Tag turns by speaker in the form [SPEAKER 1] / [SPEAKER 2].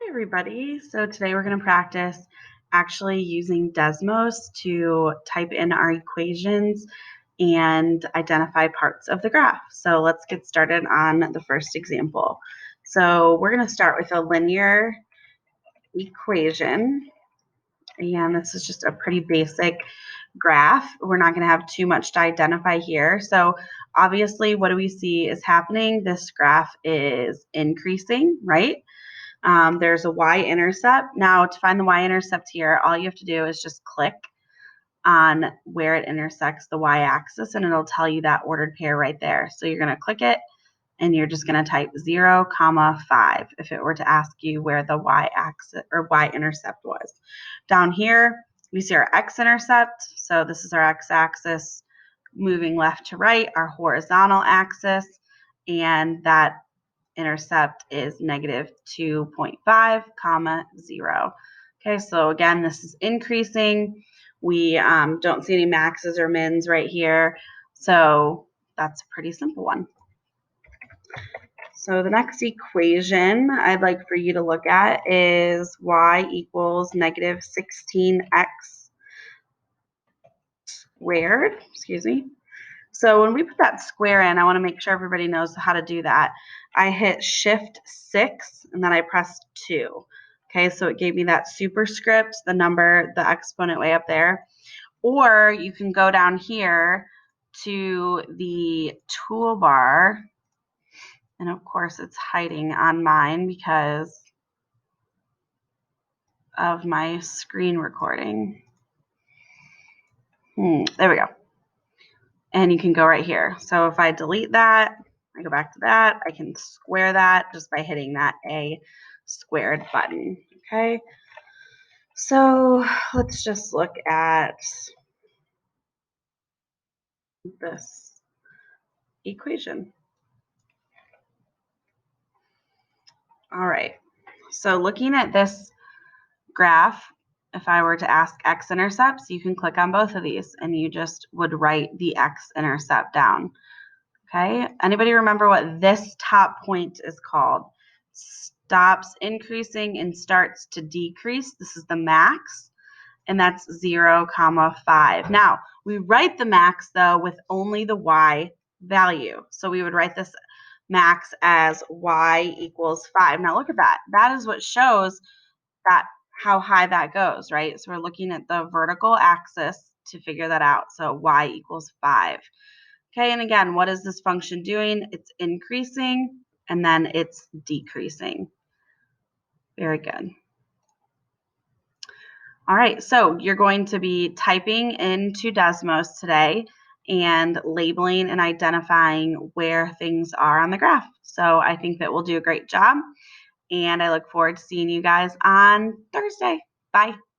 [SPEAKER 1] Hi, everybody. So today we're going to practice actually using Desmos to type in our equations and identify parts of the graph. So let's get started on the first example. So we're going to start with a linear equation. And this is just a pretty basic graph. We're not going to have too much to identify here. So obviously, what do we see is happening? This graph is increasing, right? There's a y-intercept. Now, to find the y-intercept here, all you have to do is just click on where it intersects the y-axis, and it'll tell you that ordered pair right there. So you're going to click it, and you're just going to type 0, 5 if it were to ask you where the y-axis or y-intercept was. Down here, we see our x-intercept. So this is our x-axis moving left to right, our horizontal axis, and that intercept is negative 2.5, 0. Okay, so again, this is increasing. We don't see any maxes or mins right here. So that's a pretty simple one. So the next equation I'd like for you to look at is y equals negative 16x squared, So when we put that square in, I want to make sure everybody knows how to do that. I hit Shift 6 and then I pressed 2. Okay, so it gave me that superscript, the number, the exponent way up there. Or you can go down here to the toolbar. And of course, it's hiding on mine because of my screen recording. There we go. And you can go right here. So if I delete that, I go back to that, I can square that just by hitting that A squared button, okay? So let's just look at this equation. All right, so looking at this graph, if I were to ask x-intercepts, you can click on both of these and you just would write the x-intercept down. Okay, anybody remember what this top point is called? Stops increasing and starts to decrease. This is the max, and that's 0, 5. Now, we write the max, though, with only the y value. So we would write this max as y equals 5. Now, look at that. That is what shows that how high that goes, right? So we're looking at the vertical axis to figure that out. So y equals 5. Okay, and again, what is this function doing? It's increasing and then it's decreasing. Very good. All right, so you're going to be typing into Desmos today and labeling and identifying where things are on the graph. So I think that we'll do a great job, and I look forward to seeing you guys on Thursday. Bye.